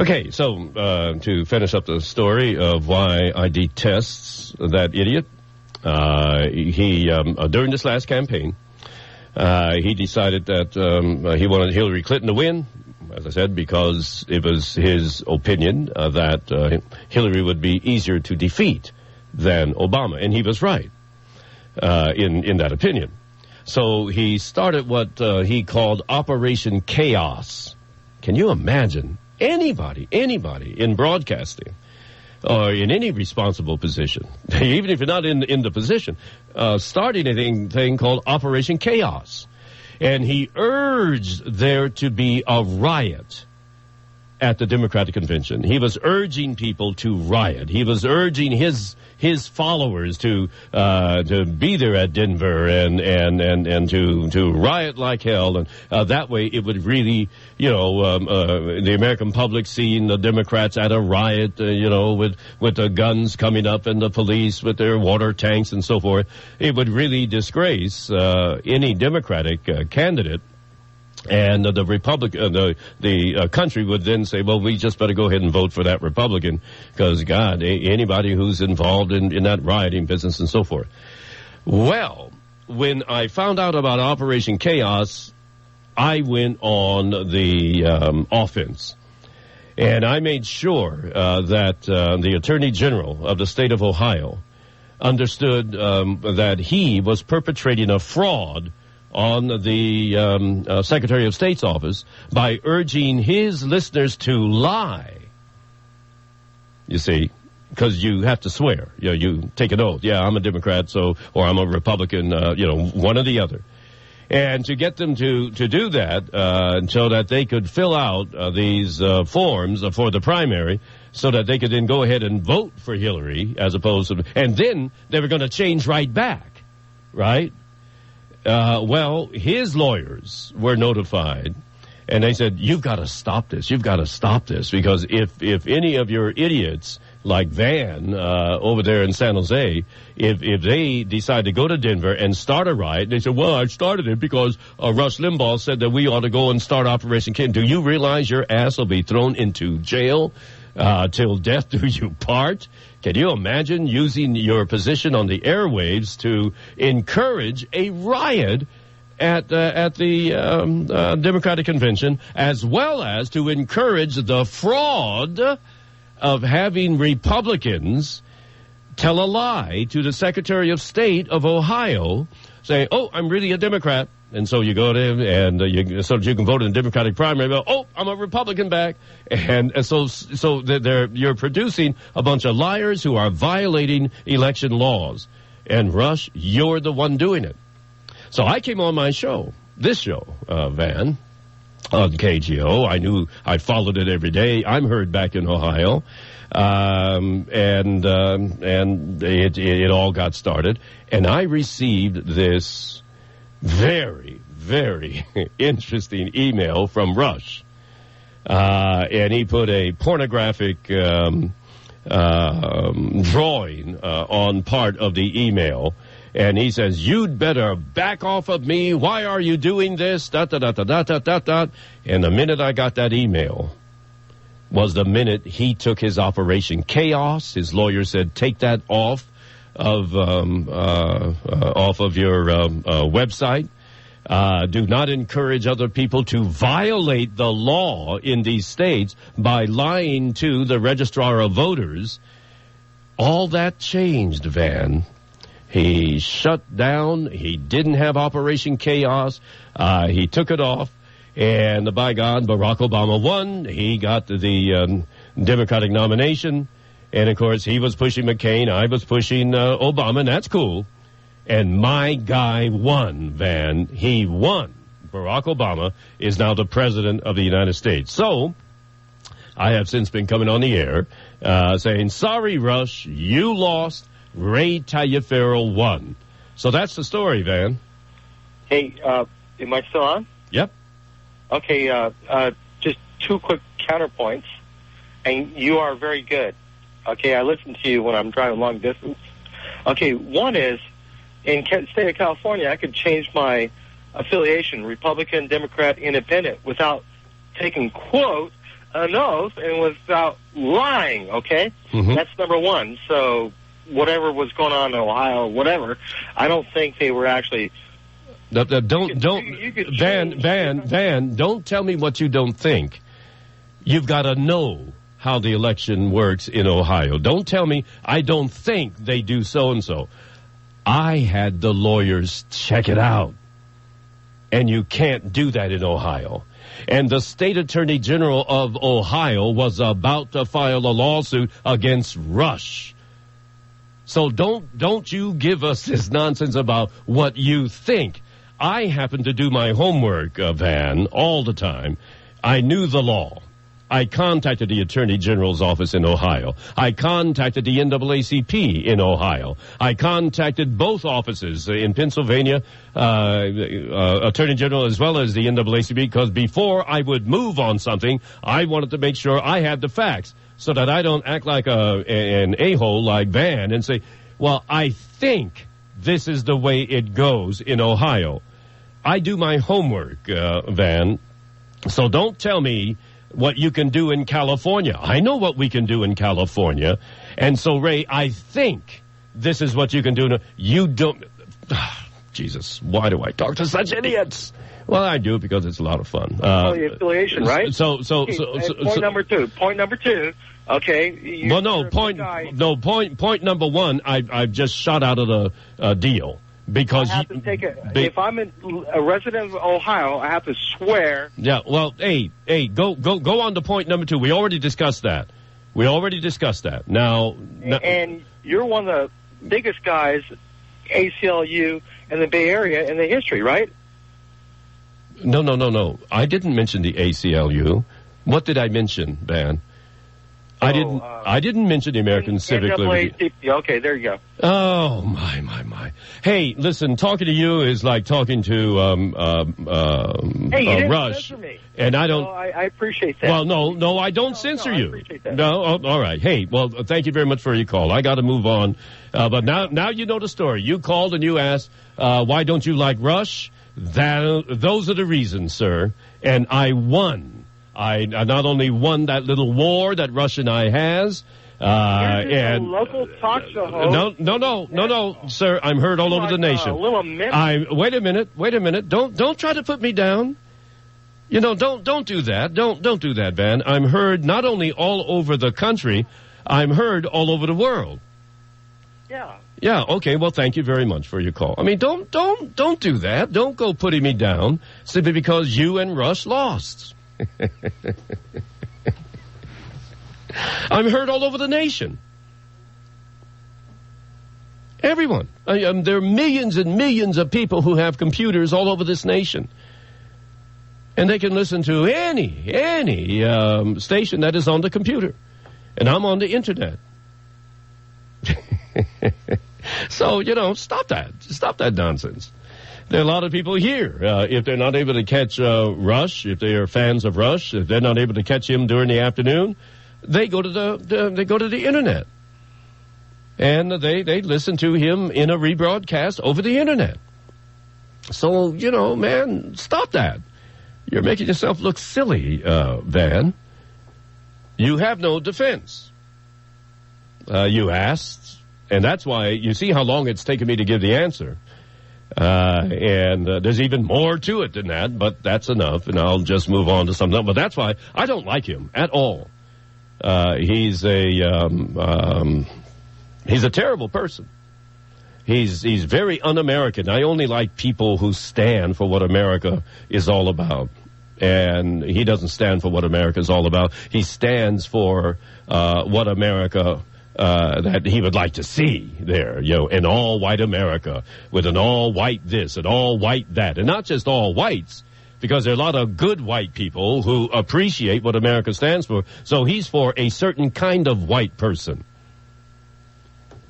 Okay, so to finish up the story of why I detest that idiot, he during this last campaign, he decided that he wanted Hillary Clinton to win, as I said, because it was his opinion that Hillary would be easier to defeat than Obama, and he was right in that opinion. So he started what he called Operation Chaos. Can you imagine? Anybody in broadcasting or in any responsible position, even if you're not in the position, starting a thing called Operation Chaos. And he urged there to be a riot at the Democratic Convention. He was urging people to riot. He was urging his followers to be there at Denver and to riot like hell, and that way it would really, the American public seeing the Democrats at a riot, with the guns coming up and the police with their water tanks and so forth, it would really disgrace any Democratic candidate. And the Republican, the country would then say, well, we just better go ahead and vote for that Republican because, God, anybody who's involved in that rioting business and so forth. Well, when I found out about Operation Chaos, I went on the offense. And I made sure that the Attorney General of the state of Ohio understood that he was perpetrating a fraud on the Secretary of State's office by urging his listeners to lie. You see, because you have to swear. You take an oath. Yeah, I'm a Democrat, or I'm a Republican, one or the other. And to get them to do that so that they could fill out these forms for the primary so that they could then go ahead and vote for Hillary as opposed to, and then they were going to change right back, right? Well, his lawyers were notified, and they said, you've got to stop this. You've got to stop this, because if any of your idiots like Van over there in San Jose, if they decide to go to Denver and start a riot, they said, well, I started it because Rush Limbaugh said that we ought to go and start Operation Ken. Do you realize your ass will be thrown into jail till death do you part? Can you imagine using your position on the airwaves to encourage a riot at the Democratic Convention, as well as to encourage the fraud of having Republicans tell a lie to the Secretary of State of Ohio, saying, oh, I'm really a Democrat. And so you go to him, and so that you can vote in the Democratic primary. But, oh, I'm a Republican back, and so you're producing a bunch of liars who are violating election laws. And Rush, you're the one doing it. So I came on my show, this show, Van, on KGO. I knew I followed it every day. I'm heard back in Ohio, and it all got started, and I received this very, very interesting email from Rush. And he put a pornographic drawing on part of the email. And he says, you'd better back off of me. Why are you doing this? And the minute I got that email was the minute he took his Operation Chaos. His lawyer said, take that off of your website. Do not encourage other people to violate the law in these states by lying to the registrar of voters. All that changed, Van. He shut down. He didn't have Operation Chaos. He took it off. And by God, Barack Obama won. He got the Democratic nomination. And, of course, he was pushing McCain. I was pushing Obama, and that's cool. And my guy won, Van. He won. Barack Obama is now the president of the United States. So I have since been coming on the air saying, sorry, Rush, you lost. Ray Taliaferro won. So that's the story, Van. Hey, am I still on? Yep. Okay, just two quick counterpoints. And you are very good. Okay, I listen to you when I'm driving long distance. Okay, one is, in the state of California, I could change my affiliation, Republican, Democrat, Independent, without taking, quote, an oath and without lying, okay? Mm-hmm. That's number one. So whatever was going on in Ohio, whatever, I don't think they were actually... Van, don't tell me what you don't think. You've got to know how the election works in Ohio. Don't tell me, I don't think they do so-and-so. I had the lawyers check it out. And you can't do that in Ohio. And the state attorney general of Ohio was about to file a lawsuit against Rush. So don't you give us this nonsense about what you think. I happen to do my homework, Van, all the time. I knew the law. I contacted the Attorney General's office in Ohio. I contacted the NAACP in Ohio. I contacted both offices in Pennsylvania, Attorney General as well as the NAACP, because before I would move on something, I wanted to make sure I had the facts so that I don't act like an a-hole like Van and say, well, I think this is the way it goes in Ohio. I do my homework, Van, so don't tell me what you can do in California. I know what we can do in California. And so, Ray, I think this is what you can do. You don't... Jesus, why do I talk to such idiots? Well, I do because it's a lot of fun. The affiliation, right? Point number two. Point number two. Okay. Well, no, point number one, I've just shot out of the deal. Because I have to take if I'm a resident of Ohio, I have to swear. Yeah, well, hey, go on to point number two. We already discussed that. Now, and you're one of the biggest guys, ACLU, in the Bay Area in the history, right? No. I didn't mention the ACLU. What did I mention, Van? I didn't mention the American Civic Liberty. Okay, there you go. Oh, my. Hey, listen, talking to you is like talking to Rush. Me. And I don't... No, I appreciate that. Well, no, I don't censor you. I appreciate that. No, all right. Hey, well, thank you very much for your call. I got to move on. But now you know the story. You called and you asked, why don't you like Rush? Those are the reasons, sir. And I won. I not only won that little war that Rush and I has, and a local talk show host. No, sir. I'm heard all over the nation. Wait a minute. Don't try to put me down. You know, don't do that. Don't do that, Van. I'm heard not only all over the country, I'm heard all over the world. Yeah. Yeah. Okay. Well, thank you very much for your call. I mean, don't do that. Don't go putting me down simply because you and Rush lost. I'm heard all over the nation. Everyone. There are millions and millions of people who have computers all over this nation. And they can listen to any station that is on the computer. And I'm on the internet. So, stop that. Stop that nonsense. There are a lot of people here. If they're not able to catch Rush, if they are fans of Rush, if they're not able to catch him during the afternoon, they go to the internet, and they listen to him in a rebroadcast over the internet. So man, stop that. You're making yourself look silly, Van. You have no defense. You asked, and that's why you see how long it's taken me to give the answer. And there's even more to it than that, but that's enough, and I'll just move on to something else. But that's why I don't like him at all. He's a terrible person. He's very un-American. I only like people who stand for what America is all about. And he doesn't stand for what America is all about. He stands for what America that he would like to see there, an all-white America with an all-white this, an all-white that. And not just all whites, because there are a lot of good white people who appreciate what America stands for. So he's for a certain kind of white person.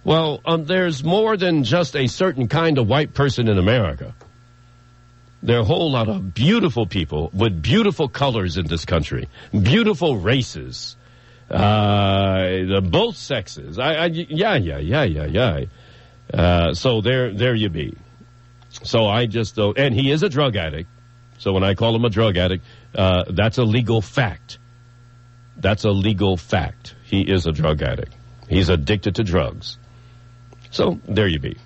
Well, there's more than just a certain kind of white person in America. There are a whole lot of beautiful people with beautiful colors in this country, beautiful races. Both sexes. So there you be. So I just don't, and he is a drug addict. So when I call him a drug addict, that's a legal fact. That's a legal fact. He is a drug addict. He's addicted to drugs. So there you be.